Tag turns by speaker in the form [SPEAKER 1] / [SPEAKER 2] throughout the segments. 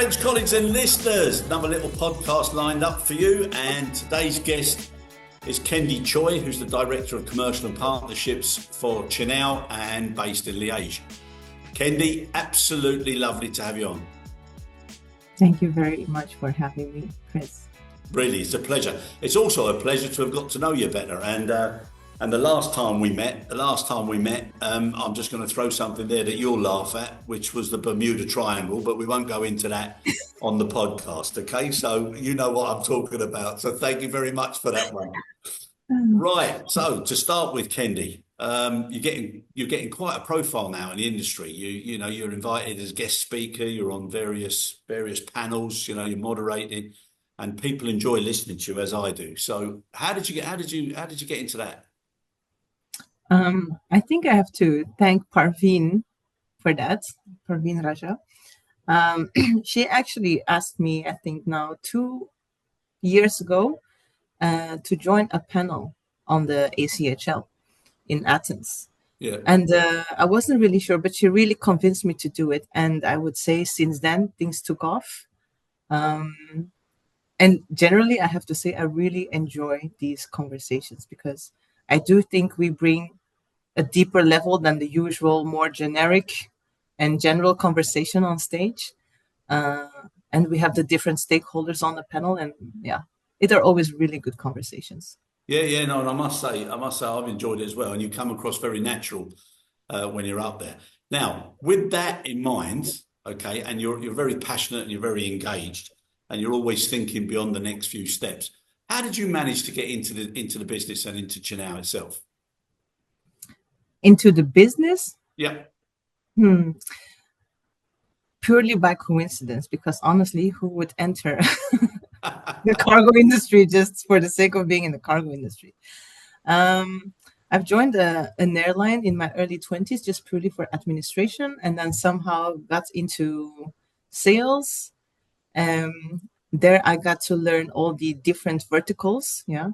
[SPEAKER 1] friends, colleagues and listeners, another little podcast lined up for you, and today's guest is Kendy Choi, who's the Director of Commercial and Partnerships for Cainiao and based in Liège. Kendy, absolutely lovely to have you on.
[SPEAKER 2] Thank you very much for having me, Chris.
[SPEAKER 1] Really, it's a pleasure. It's also a pleasure to have got to know you better. And the last time we met, I'm just going to throw something there that you'll laugh at, which was the Bermuda Triangle, but we won't go into that on the podcast, okay? So you know what I'm talking about. So thank you very much for that one. Right. So to start with, Kendy, you're getting quite a profile now in the industry. You're invited as guest speaker. You're on various panels. You're moderating, and people enjoy listening to you, as I do. So how did you get into that?
[SPEAKER 2] I think I have to thank Parveen for that, Parveen Raja. She actually asked me, I think now 2 years ago, to join a panel on the ACHL in Athens.
[SPEAKER 1] Yeah.
[SPEAKER 2] And I wasn't really sure, but she really convinced me to do it. And I would say since then, things took off. And generally, I have to say, I really enjoy these conversations because I do think we bring a deeper level than the usual, more generic and general conversation on stage. And we have the different stakeholders on the panel. And yeah, it are always really good conversations.
[SPEAKER 1] Yeah, no, and I must say, I've enjoyed it as well. And you come across very natural when you're up there. Now, with that in mind, okay, and you're very passionate and you're very engaged, and you're always thinking beyond the next few steps. How did you manage to get into the business and into Cainiao itself?
[SPEAKER 2] Into the business?
[SPEAKER 1] Yeah.
[SPEAKER 2] Purely by coincidence, because honestly, who would enter the cargo industry just for the sake of being in the cargo industry? I've joined an airline in my early 20s just purely for administration, and then somehow got into sales. There I got to learn all the different verticals. Yeah.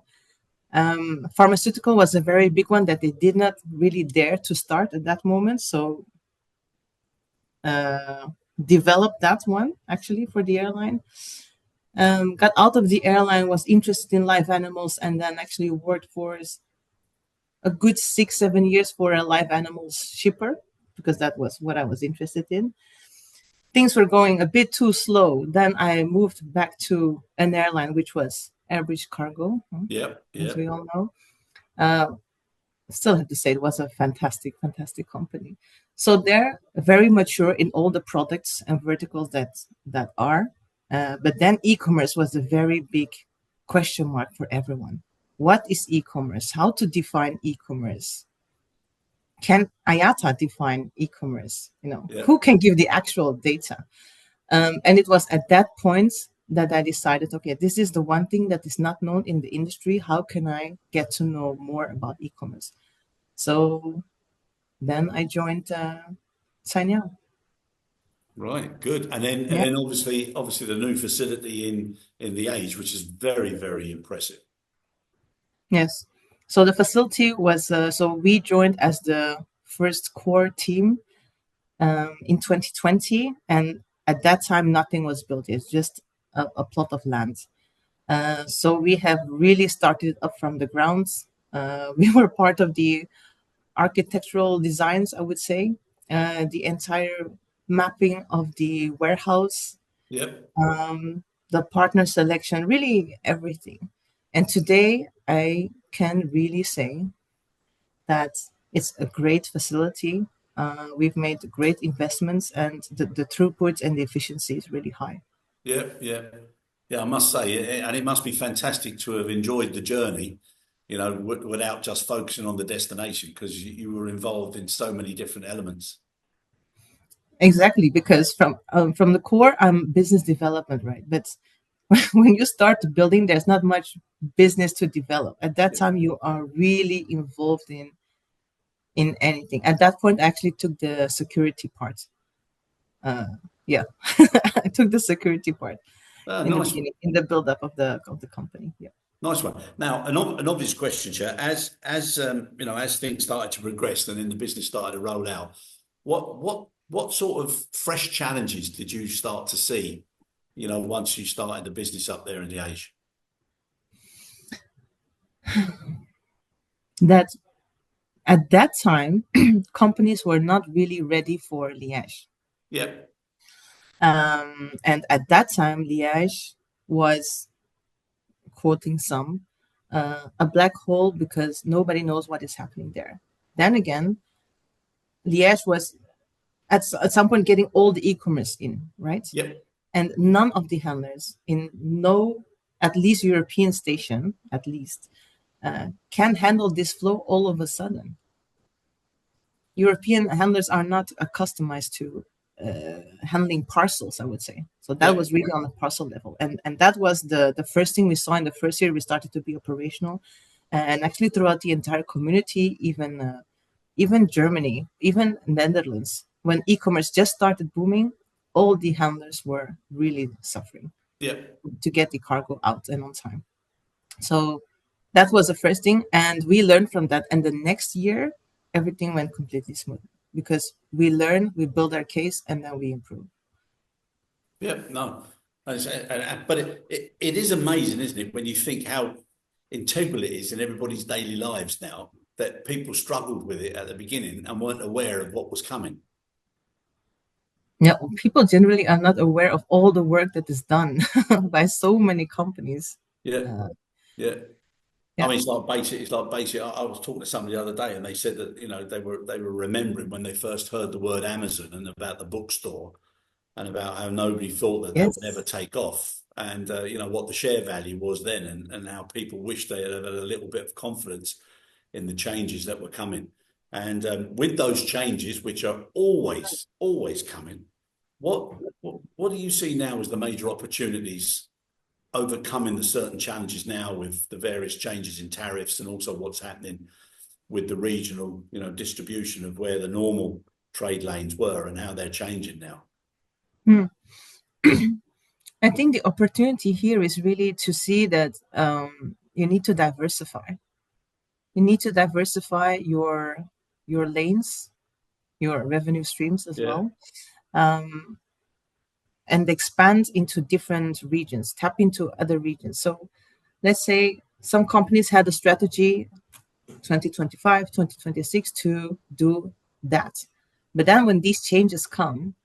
[SPEAKER 2] Pharmaceutical was a very big one that they did not really dare to start at that moment. So developed that one actually for the airline. Got out of the airline, was interested in live animals, and then actually worked for a good 6-7 years for a live animals shipper, because that was what I was interested in. Things were going a bit too slow. Then I moved back to an airline, which was Airbridge Cargo, as we all know. Still have to say it was a fantastic company. So they're very mature in all the products and verticals that are. But then e-commerce was a very big question mark for everyone. What is e-commerce? How to define e-commerce? Can IATA define e-commerce? Who can give the actual data? And it was at that point that I decided, okay, this is the one thing that is not known in the industry. How can I get to know more about e-commerce? So then I joined Cainiao.
[SPEAKER 1] Right, good. And then obviously the new facility in Liège, which is very, very impressive.
[SPEAKER 2] Yes. So the facility was, so we joined as the first core team in 2020. And at that time, nothing was built. It's just a plot of land. So we have really started up from the grounds. We were part of the architectural designs, I would say, the entire mapping of the warehouse, the partner selection, really everything. And today I can really say that it's a great facility. We've made great investments, and the throughput and the efficiency is really high.
[SPEAKER 1] Yeah. I must say, and it must be fantastic to have enjoyed the journey, without just focusing on the destination, because you were involved in so many different elements.
[SPEAKER 2] Exactly, because from the core, I'm business development, right? But when you start building, there's not much business to develop. At that time, you are really involved in anything. At that point, I actually took the security part. I took the security part in the beginning, in the build-up of the company. Yeah.
[SPEAKER 1] Nice one. Now, an obvious question, Chair. As things started to progress and then the business started to roll out, what sort of fresh challenges did you start to see once you started the business up there in Liège?
[SPEAKER 2] That at that time, companies were not really ready for Liège.
[SPEAKER 1] Yep.
[SPEAKER 2] And at that time, Liège was, quoting some, a black hole because nobody knows what is happening there. Then again, Liège was at some point getting all the e-commerce in, right?
[SPEAKER 1] Yep.
[SPEAKER 2] And none of the handlers in no, at least European station, at least, can handle this flow all of a sudden. European handlers are not accustomed to handling parcels, I would say. So that was
[SPEAKER 1] Yep.
[SPEAKER 2] really on the parcel level. And that was the first thing we saw in the first year we started to be operational. And actually throughout the entire community, even Germany, even Netherlands, when e-commerce just started booming, all the handlers were really suffering
[SPEAKER 1] Yep.
[SPEAKER 2] to get the cargo out and on time. So that was the first thing. And we learned from that. And the next year, everything went completely smooth because we learn, we build our case, and then we improve.
[SPEAKER 1] Yep. No. But it is amazing, isn't it, when you think how integral it is in everybody's daily lives now, that people struggled with it at the beginning and weren't aware of what was coming.
[SPEAKER 2] Yeah, people generally are not aware of all the work that is done by so many companies.
[SPEAKER 1] Yeah.
[SPEAKER 2] Uh,
[SPEAKER 1] Yeah. I
[SPEAKER 2] yeah.
[SPEAKER 1] mean, it's like basic. It's like basic. I was talking to somebody the other day, and they said that they were remembering when they first heard the word Amazon and about the bookstore, and about how nobody thought that that would ever
[SPEAKER 2] Yes.
[SPEAKER 1] take off, and what the share value was then, and how people wished they had a little bit of confidence in the changes that were coming. And with those changes, which are always coming, what do you see now as the major opportunities overcoming the certain challenges now with the various changes in tariffs and also what's happening with the regional, distribution of where the normal trade lanes were and how they're changing now?
[SPEAKER 2] Hmm. I think the opportunity here is really to see that you need to diversify. You need to diversify your lanes, your revenue streams as
[SPEAKER 1] Yeah,
[SPEAKER 2] well, um, and expand into different regions, tap into other regions. So let's say some companies had a strategy 2025, 2026 to do that. But then when these changes come,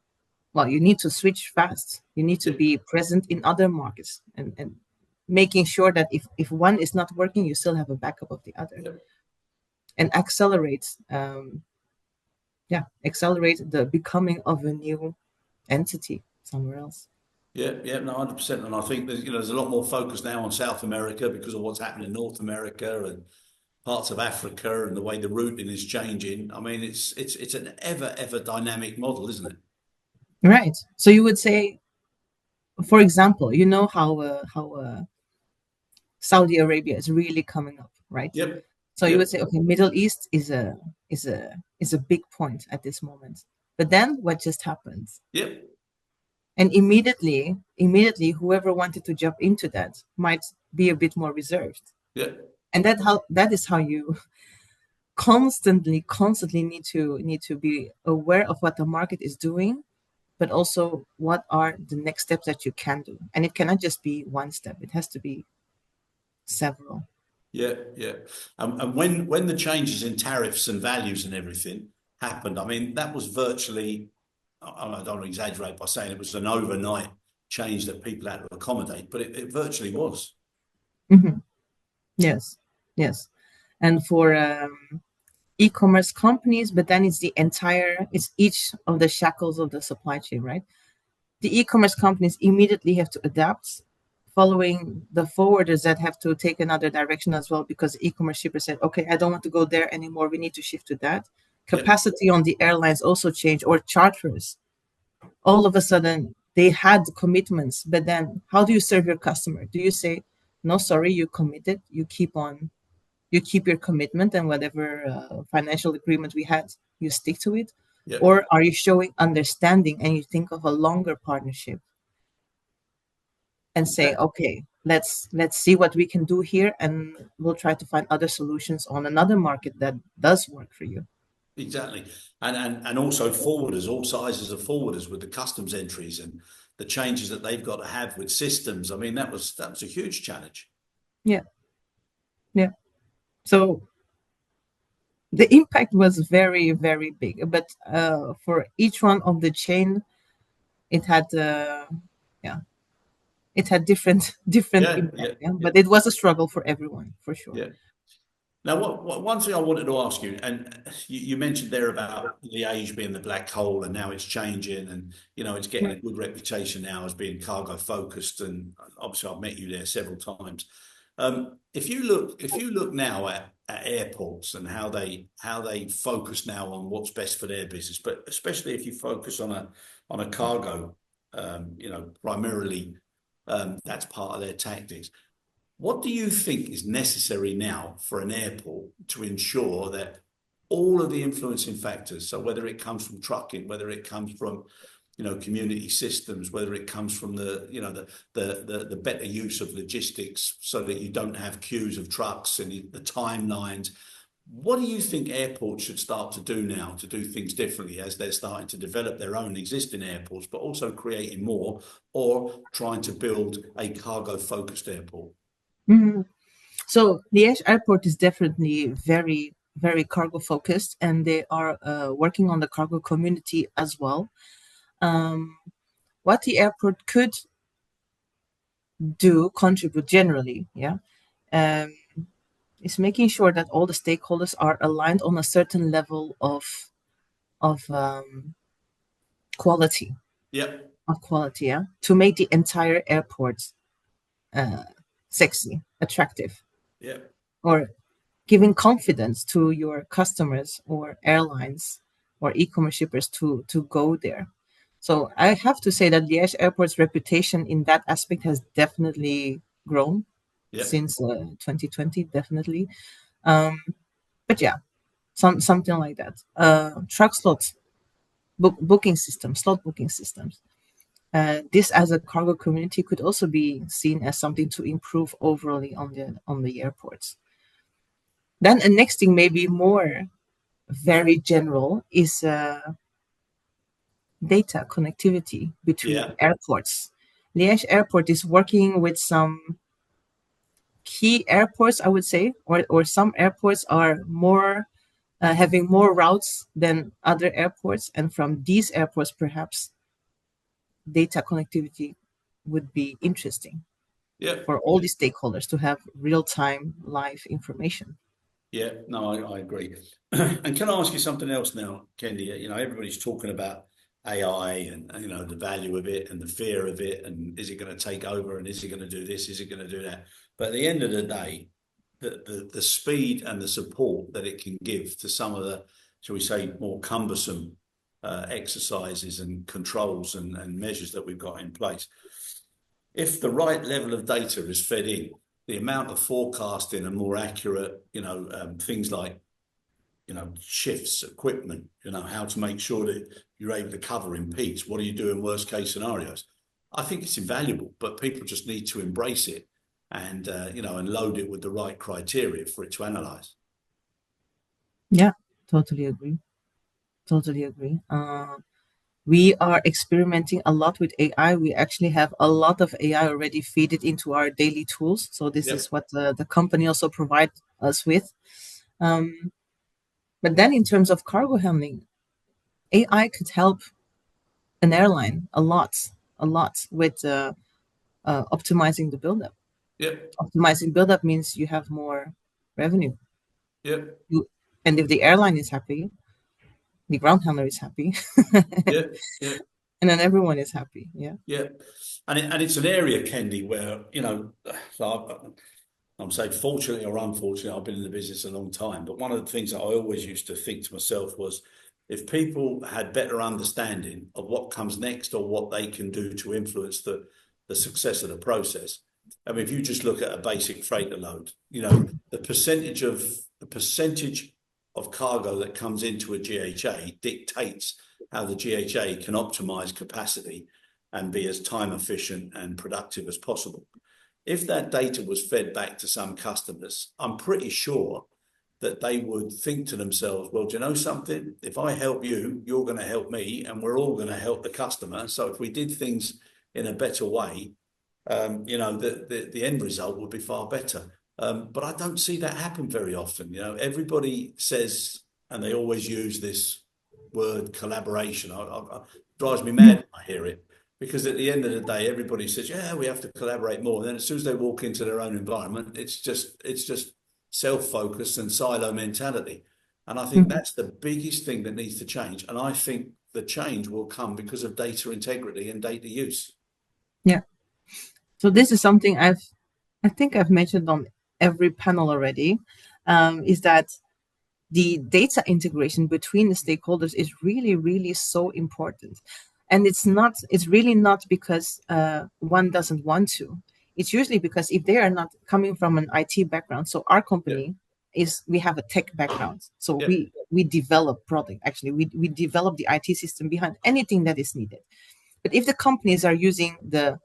[SPEAKER 2] well, you need to switch fast. You need to
[SPEAKER 1] yeah,
[SPEAKER 2] be present in other markets and making sure that if one is not working, you still have a backup of the other
[SPEAKER 1] yeah,
[SPEAKER 2] and accelerate the becoming of a new entity somewhere else.
[SPEAKER 1] yeah, yeah. No, 100%. And I think there's a lot more focus now on South America because of what's happening in North America and parts of Africa and the way the routing is changing. I mean, it's an ever dynamic model, isn't it?
[SPEAKER 2] Right. So you would say, for example, you know how Saudi Arabia is really coming up, right?
[SPEAKER 1] Yep,
[SPEAKER 2] So you would
[SPEAKER 1] yep,
[SPEAKER 2] say, okay, Middle East is a big point at this moment. But then what just happens?
[SPEAKER 1] yep,
[SPEAKER 2] And immediately, whoever wanted to jump into that might be a bit more reserved.
[SPEAKER 1] yep,
[SPEAKER 2] And that is how you constantly need to be aware of what the market is doing, but also what are the next steps that you can do. And it cannot just be one step; it has to be several.
[SPEAKER 1] yeah, yeah. And when the changes in tariffs and values and everything happened, I mean, that was virtually, I don't want to exaggerate by saying it was an overnight change that people had to accommodate, but it virtually was.
[SPEAKER 2] Hmm. Yes, yes. And for e-commerce companies, but then it's each of the shackles of the supply chain, right? The e-commerce companies immediately have to adapt, following the forwarders that have to take another direction as well, because e-commerce shippers said, okay, I don't want to go there anymore, we need to shift to that.
[SPEAKER 1] Yep,
[SPEAKER 2] Capacity on the airlines also changed, or charters. All of a sudden they had commitments, but then how do you serve your customer? Do you say, no, sorry, you committed, you keep your commitment, and whatever financial agreement we had, you stick to it?
[SPEAKER 1] yep.
[SPEAKER 2] Or are you showing understanding and you think of a longer partnership and say, okay, let's see what we can do here, and we'll try to find other solutions on another market that does work for you.
[SPEAKER 1] Exactly. And also forwarders, all sizes of forwarders with the customs entries and the changes that they've got to have with systems. I mean, that was a huge challenge.
[SPEAKER 2] Yeah, yeah. So the impact was very, very big. But for each one of the chain, it had yeah, it had different different
[SPEAKER 1] Yeah,
[SPEAKER 2] impact.
[SPEAKER 1] yeah,
[SPEAKER 2] Yeah,
[SPEAKER 1] yeah,
[SPEAKER 2] but it was a struggle for everyone, for sure.
[SPEAKER 1] yeah. Now, one thing I wanted to ask you, and you mentioned there about Liège being the black hole, and now it's changing, and it's getting
[SPEAKER 2] Yeah.
[SPEAKER 1] a good reputation now as being cargo focused, and obviously I've met you there several times. If you look now at airports and how they focus now on what's best for their business, but especially if you focus on a cargo, primarily, that's part of their tactics. What do you think is necessary now for an airport to ensure that all of the influencing factors, so whether it comes from trucking, whether it comes from community systems, whether it comes from the better use of logistics so that you don't have queues of trucks and the timelines. What do you think airports should start to do now to do things differently as they're starting to develop their own existing airports, but also creating more or trying to build a cargo focused airport?
[SPEAKER 2] Mhm. So Liège Airport is definitely very, very cargo focused, and they are working on the cargo community as well. Um, what the airport could do, contribute generally, yeah, um, is making sure that all the stakeholders are aligned on a certain level of quality,
[SPEAKER 1] Yep.
[SPEAKER 2] yeah, to make the entire airport uh, sexy, attractive,
[SPEAKER 1] Yep.
[SPEAKER 2] or giving confidence to your customers or airlines or e-commerce shippers to go there. So I have to say that Liège Airport's reputation in that aspect has definitely grown
[SPEAKER 1] Yep.
[SPEAKER 2] since 2020, definitely. Um, but yeah, something like that. Truck slots, booking systems, slot booking systems. This as a cargo community could also be seen as something to improve overally on the airports. Then a next thing, maybe more very general, is data connectivity between
[SPEAKER 1] Yeah.
[SPEAKER 2] airports. Liège Airport is working with some key airports, I would say, or some airports are more having more routes than other airports, and from these airports, perhaps data connectivity would be interesting
[SPEAKER 1] Yep.
[SPEAKER 2] for all the stakeholders to have real time live information.
[SPEAKER 1] Yeah. No, I agree. And can I ask you something else now, Kendy? Everybody's talking about AI and the value of it and the fear of it, and is it going to take over and is it going to do this? Is it going to do that? But at the end of the day, the speed and the support that it can give to some of the, shall we say, more cumbersome exercises and controls and measures that we've got in place. If the right level of data is fed in, the amount of forecasting and more accurate, things like, shifts, equipment, how to make sure that you're able to cover in peaks. What do you do in worst case scenarios? I think it's invaluable, but people just need to embrace it and load it with the right criteria for it to analyze.
[SPEAKER 2] Yeah, totally agree. Totally agree. We are experimenting a lot with AI. We actually have a lot of AI already feed it into our daily tools. So this is
[SPEAKER 1] Yep.
[SPEAKER 2] what the company also provides us with. Um, but then in terms of cargo handling, AI could help an airline a lot with optimizing the buildup.
[SPEAKER 1] Yep.
[SPEAKER 2] Optimizing buildup means you have more revenue.
[SPEAKER 1] Yep.
[SPEAKER 2] You, and if the airline is happy, the ground handler is happy,
[SPEAKER 1] Yep. Yep.
[SPEAKER 2] and then everyone is happy. Yeah.
[SPEAKER 1] Yeah, and it's an area, Kendi, where so I'm saying fortunately or unfortunately, I've been in the business a long time. But one of the things that I always used to think to myself was, if people had better understanding of what comes next or what they can do to influence the success of the process. I mean, if you just look at a basic freighter load, the percentage of cargo that comes into a GHA dictates how the GHA can optimize capacity and be as time efficient and productive as possible. If that data was fed back to some customers, I'm pretty sure that they would think to themselves, well, do you know something? If I help you, you're going to help me, and we're all going to help the customer. So if we did things in a better way, the end result would be far better. But I don't see that happen very often. Everybody says, and they always use this word collaboration. Drives me mad when I hear it, because at the end of the day, everybody says, yeah, we have to collaborate more. And then as soon as they walk into their own environment, it's just self-focused and silo mentality. And I think that's the biggest thing that needs to change. And I think the change will come because of data integrity and data use.
[SPEAKER 2] Yeah. So this is something I think I've mentioned on every panel already, is that the data integration between the stakeholders is really, really so important. And it's really not because one doesn't want to. It's usually because if they are not coming from an IT background, so our company we have a tech background. So
[SPEAKER 1] Yeah.
[SPEAKER 2] we develop product, actually, we develop the IT system behind anything that is needed. But if the companies are using the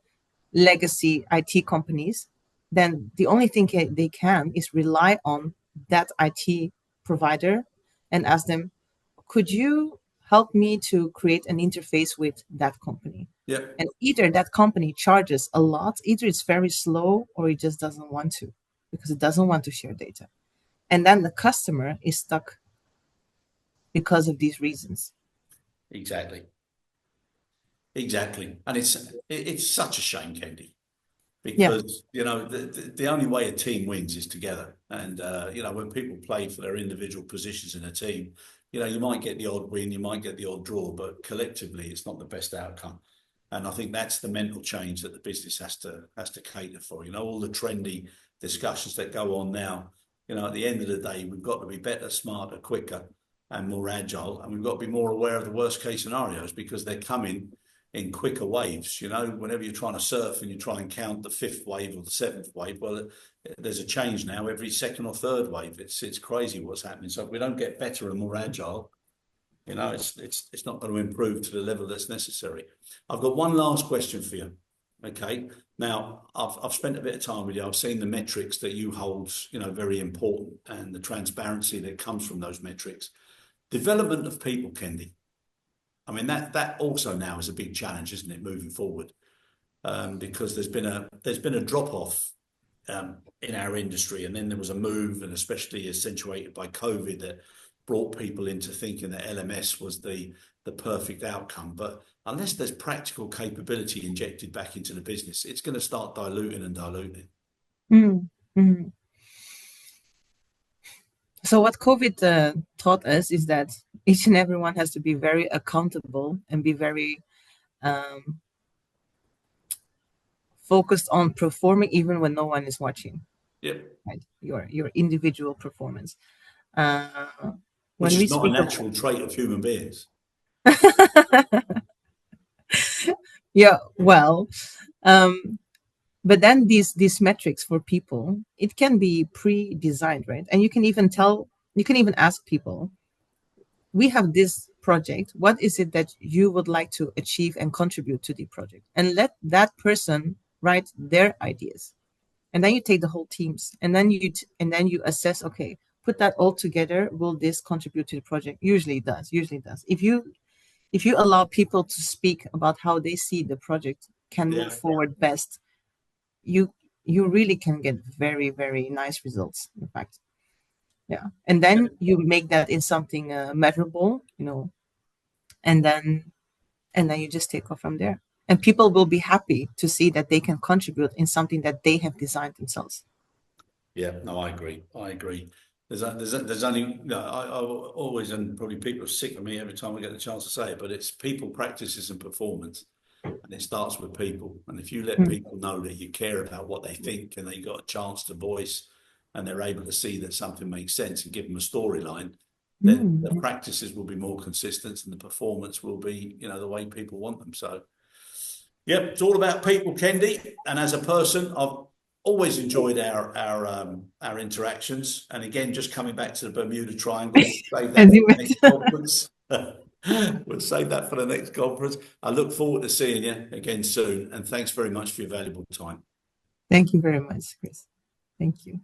[SPEAKER 2] legacy IT companies, then the only thing they can is rely on that IT provider and ask them, could you help me to create an interface with that company?
[SPEAKER 1] Yeah.
[SPEAKER 2] And either that company charges a lot, either it's very slow, or it just doesn't want to, because it doesn't want to share data. And then the customer is stuck because of these reasons.
[SPEAKER 1] Exactly. And it's such a shame, Kendy,
[SPEAKER 2] Yeah.
[SPEAKER 1] because the only way a team wins is together. And when people play for their individual positions in a team, you might get the odd win, you might get the odd draw, but collectively it's not the best outcome. And I think that's the mental change that the business has to cater for. All the trendy discussions that go on now, at the end of the day, we've got to be better, smarter, quicker, and more agile, and we've got to be more aware of the worst case scenarios, because they're coming in quicker waves. Whenever you're trying to surf and you try and count the fifth wave or the seventh wave, well, there's a change now every second or third wave. It's crazy what's happening. So if we don't get better and more agile, it's not going to improve to the level that's necessary. I've got one last question for you. Okay. Now, I've spent a bit of time with you. I've seen the metrics that you hold, very important, and the transparency that comes from those metrics. Development of people, Kendy. I mean, that also now is a big challenge, isn't it, moving forward? Because there's been a drop off in our industry, and then there was a move, and especially accentuated by COVID, that brought people into thinking that LMS was the perfect outcome. But unless there's practical capability injected back into the business, it's going to start diluting and diluting.
[SPEAKER 2] Mm-hmm. So what COVID taught us is that each and everyone has to be very accountable and be very focused on performing even when no one is watching.
[SPEAKER 1] Yep.
[SPEAKER 2] Right? Your individual performance.
[SPEAKER 1] Which
[SPEAKER 2] When we
[SPEAKER 1] is not a
[SPEAKER 2] speak
[SPEAKER 1] natural trait of human beings.
[SPEAKER 2] Yeah, well, but then these metrics for people, it can be pre-designed, right? And you can even ask people, we have this project, what is it that you would like to achieve and contribute to the project? And let that person write their ideas. And then you take the whole teams, and then you assess, okay, put that all together, will this contribute to the project? Usually it does. If you allow people to speak about how they see the project can move forward best, you really can get very, very nice results, in fact. Yeah. And then you make that in something measurable, and then you just take off from there. And people will be happy to see that they can contribute in something that they have designed themselves.
[SPEAKER 1] Yeah, no, I agree. There's only, I always, and probably people are sick of me every time I get the chance to say it, but it's people, practices, and performance. And it starts with people. And if you let people know that you care about what they think, and they got a chance to voice, and they're able to see that something makes sense, and give them a storyline, then the practices will be more consistent, and the performance will be, the way people want them. So, yeah, it's all about people, Kendy. And as a person, I've always enjoyed our interactions. And again, just coming back to the Bermuda Triangle, we'll save that for the next conference. We'll save that for the next conference. I look forward to seeing you again soon. And thanks very much for your valuable time.
[SPEAKER 2] Thank you very much, Chris. Thank you.